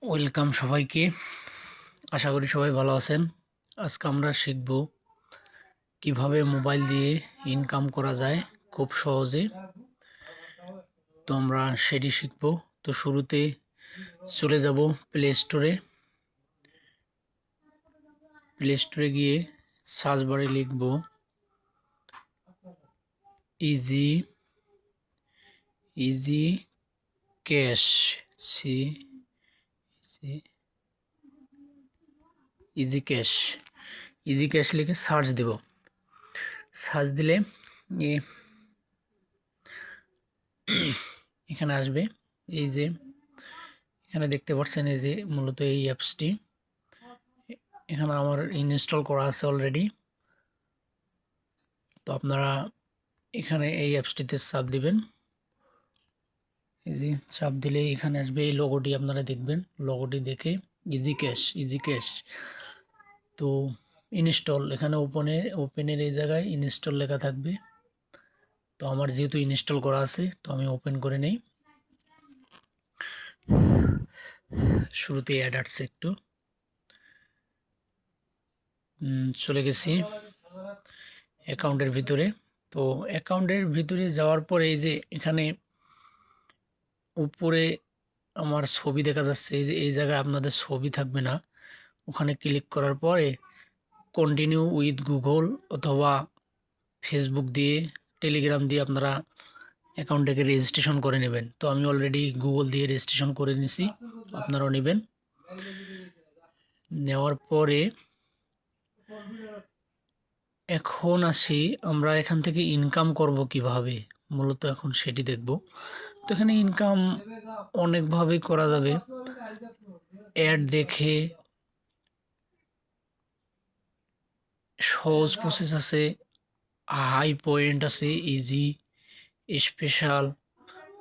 Welcome সবাইকে। আশা করি সবাই ভালো আছেন। আজকে আমরা শিখব কিভাবে মোবাইল দিয়ে ইনকাম করা যায় খুব সহজে। তো আমরা সেটি শিখব। তো শুরুতে চলে যাব প্লে স্টোরে। প্লে স্টোরে গিয়ে সার্চ বারে লিখব easy easy cash. See easy cash easy cash লিখে সার্চ দেব। সার্চ দিলে এখানে আসবে। এই যে এখানে দেখতে পাচ্ছেন, এই যে মূলত এই অ্যাপসটি এখানে আমার ইনস্টল করা আছে অলরেডি। তো আপনারা এখানে এই অ্যাপসটিতে চাপ দিবেন। এই যে চাপ দিলে এখানে আসবে এই লোগোটি, আপনারা দেখবেন। লোগোটি দেখে ইজি ক্যাশ তো ইনস্টল, এখানে ওপেনের এই জায়গায় ইনস্টল লেখা থাকবে। তো আমার যেহেতু ইনস্টল করা আছে, তো আমি ওপেন করে নেই। শুরুতে অ্যাড আসছে, একটু চলে গেছি অ্যাকাউন্টের ভিতরে। তো অ্যাকাউন্টের ভিতরে যাওয়ার পরে এই যে এখানে উপরে আমার ছবি দেখা যাচ্ছে। এই যে এই জায়গায় আপনাদের ছবি থাকবে না। ওখানে ক্লিক করার পরে কন্টিনিউ উইথ গুগল অথবা ফেসবুক দিয়ে, টেলিগ্রাম দিয়ে আপনারা অ্যাকাউন্টটাকে রেজিস্ট্রেশন করে নেবেন। তো আমি অলরেডি গুগল দিয়ে রেজিস্ট্রেশন করে নিছি, আপনারাও নেবেন। নেওয়ার পরে এখন আসি আমরা এখান থেকে ইনকাম করব কিভাবে, মূলত এখন সেটি দেখব। তো এখানে ইনকাম অনেকভাবেই করা যাবে। অ্যাড দেখে সহজ প্রসেস আছে, হাই পয়েন্ট আছে, ইজি, স্পেশাল।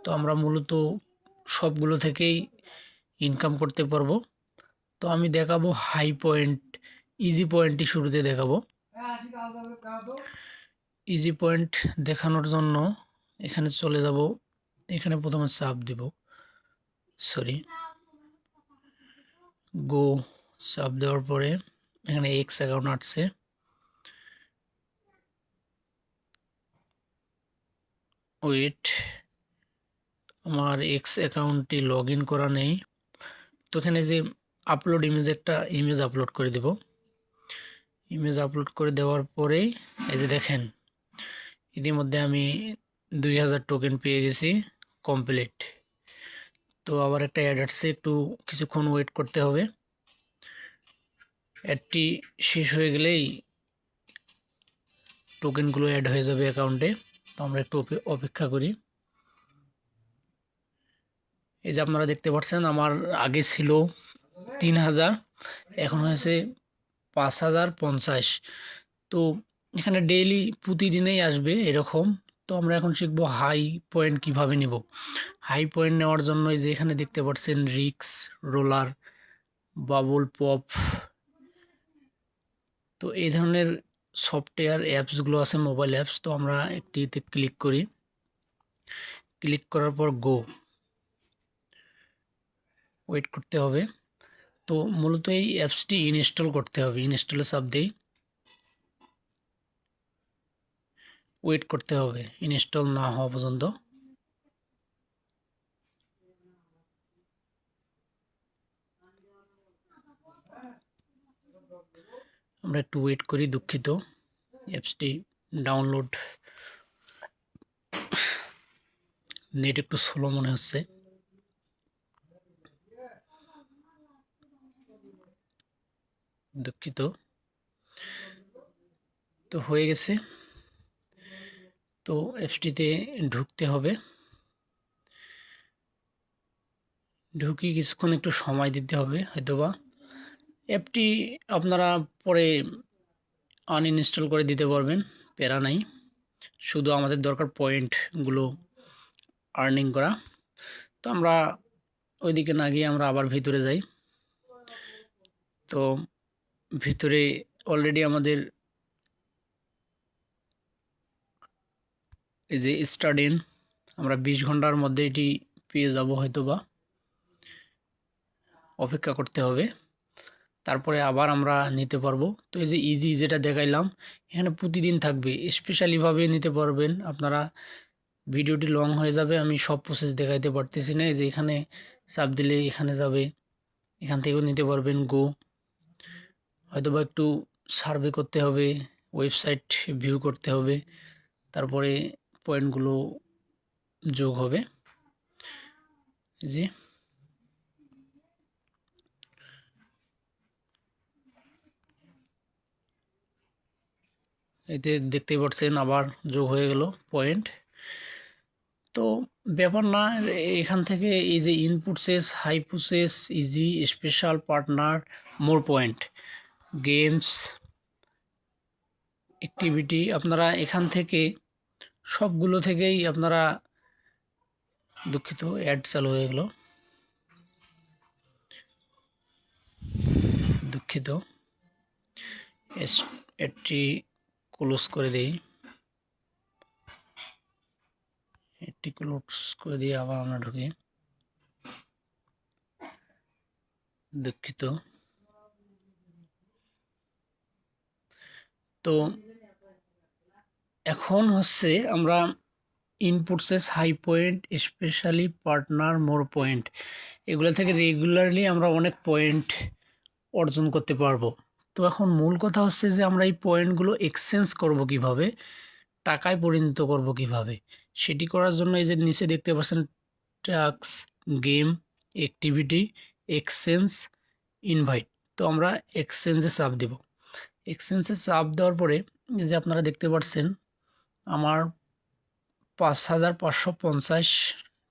তো আমরা মূলত সবগুলো থেকেই ইনকাম করতে পারবো। তো আমি দেখাবো হাই পয়েন্ট, ইজি পয়েন্টটি শুরুতে দেখাবো। ইজি পয়েন্ট দেখানোর জন্য এখানে চলে যাব। এখানে প্রথমে চাপ দিব, গো। চাপ দেওয়ার পরে এখানে এক্স অ্যাকাউন্ট আসছে। ওয়েট, আমার এক্স অ্যাকাউন্টটি লগ ইন করা নেই। তো এখানে যে আপলোড ইমেজ, একটা ইমেজ আপলোড করে দেব। ইমেজ আপলোড করে দেওয়ার পরেই এই যে দেখেন, ইতিমধ্যে আমি 2000 টোকেন পেয়ে গেছি, কমপ্লিট। তো আবার একটা অ্যাড আসছে, একটু কিছুক্ষণ ওয়েট করতে হবে। অ্যাডটি শেষ হয়ে গেলেই টোকেনগুলো অ্যাড হয়ে যাবে অ্যাকাউন্টে। তো আমরা একটু অপেক্ষা করি। এই যে আপনারা দেখতে পাচ্ছেন, আমার আগে ছিল 3000, এখন হয়েছে 5050। তো এখানে ডেইলি প্রতিদিনেই আসবে এরকম। তো আমরা এখন শিখব হাই পয়েন্ট কিভাবে নিব। হাই পয়েন্ট নেওয়ার জন্য এই যে এখানে দেখতে পাচ্ছেন রিক্স, রোলার, বাবল পপ, তো এই ধরনের সফটওয়্যার অ্যাপসগুলো আছে, মোবাইল অ্যাপস। তো আমরা একটিতে ক্লিক করি। ক্লিক করার পর গো, ওয়েট করতে হবে। তো মূলত এই অ্যাপসটি ইনস্টল করতে হবে। ইনস্টলে চাপ দিই, ওয়েট করতে হবে ইনস্টল না হওয়া পর্যন্ত। আমরা একটু ওয়েট করি, দুঃখিত। অ্যাপসটি ডাউনলোড, নেট একটু স্লো মনে হচ্ছে। দুঃখিত। তো হয়ে গেছে। তো অ্যাপসটিতে ঢুকতে হবে। ঢুকি কিছুক্ষণ একটু সময় দিতে হবে হয়তোবা। অ্যাপটি আপনারা পরে আনইনস্টল করে দিতে পারবেন, প্যারা নাই। শুধু আমাদের দরকার পয়েন্টগুলো আর্নিং করা। তো আমরা ওইদিকে না গিয়ে আমরা আবার ভিতরে যাই। তো ভিতরে অলরেডি আমাদের এই যে স্টার্ট ইন, আমরা 20 ঘন্টার মধ্যে এটি পেয়ে যাব হয়তোবা। অপেক্ষা করতে হবে, তারপরে আবার আমরা নিতে পারবো। তো এই যে ইজি যেটা দেখাইলাম, এখানে প্রতিদিন থাকবে, স্পেশালিভাবে নিতে পারবেন আপনারা। ভিডিওটি লং হয়ে যাবে, আমি সব প্রসেস দেখাইতে পারতেছি না। এই যে এখানে চাপ দিলে এখানে যাবে, এখান থেকেও নিতে পারবেন গো। হয়তোবা একটু সার্ভে করতে হবে, ওয়েবসাইট ভিউ করতে হবে, তারপরে পয়েন্টগুলো যোগ হবে। জি, এতে দেখতেই পাচ্ছেন আবার যোগ হয়ে গেল পয়েন্ট। তো ব্যাপার না, এখান থেকে এই যে ইনপুটসেস, high process, easy, special, partner, more point, games, activity, আপনারা এখান থেকে সবগুলো থেকেই আপনারা, দুঃখিত অ্যাড চালু হয়ে গেল, দুঃখিত, এটি ক্লোজ করে দিই, এটি ক্লোজ করে দিয়ে আবার আমরা ঢুকি, দুঃখিত। তো এখন হচ্ছে আমরা ইনপুটসেস, high point, specially, partner, more point, এগুলো থেকে রেগুলারলি আমরা অনেক পয়েন্ট অর্জন করতে পারবো। তো এখন মূল কথা হচ্ছে যে আমরা এই পয়েন্টগুলো এক্সচেঞ্জ করব কিভাবে, টাকায় পরিণত করব কিভাবে। সেটি করার জন্য এই যে নিচে দেখতে পাচ্ছেন task, game, activity, exchange, invite. তো আমরা এক্সচেঞ্জে চাপ দেব। এক্সচেঞ্জে চাপ দেওয়ার পরে এই যে আপনারা দেখতে পাচ্ছেন আমার 5550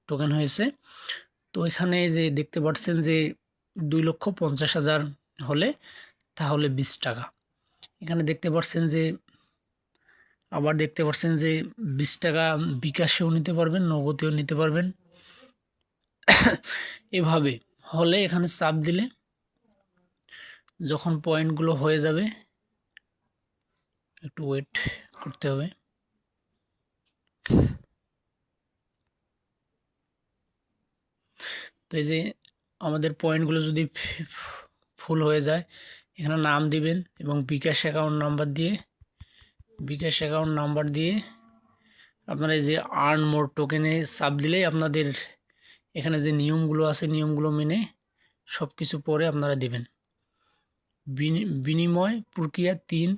টোকেন হয়েছে। তো এখানে যে দেখতে পাচ্ছেন যে 2,50,000 হলে তাহলে 20 টাকা। এখানে দেখতে পাচ্ছেন যে আবার দেখতে পাচ্ছেন যে 20 টাকা বিকাশেও নিতে পারবেন, নগদেও নিতে পারবেন। এভাবে হলে এখানে চাপ দিলে যখন পয়েন্টগুলো হয়ে যাবে, একটু ওয়েট করতে হবে। তো এই যে আমাদের পয়েন্টগুলো যদি ফুল হয়ে যায়, এখানে নাম দিবেন এবং বিকাশ অ্যাকাউন্ট নাম্বার দিয়ে আপনারা এই যে আর্ন মোর টোকেনে চাপ দিলেই আপনাদের এখানে যে নিয়মগুলো আছে, নিয়মগুলো মেনে সব কিছু পরে আপনারা দিবেন। বিনিময় প্রক্রিয়া 3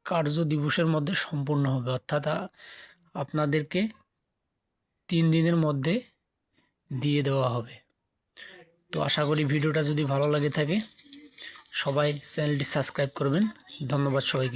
কার্য দিবসের মধ্যে সম্পূর্ণ হবে, অর্থাৎ আপনাদেরকে 3 দিনের মধ্যে দিয়ে দেওয়া হবে। তো আশা করি ভিডিওটা যদি ভালো লাগে থাকে সবাই চ্যানেলটি সাবস্ক্রাইব করবেন। ধন্যবাদ সবাইকে।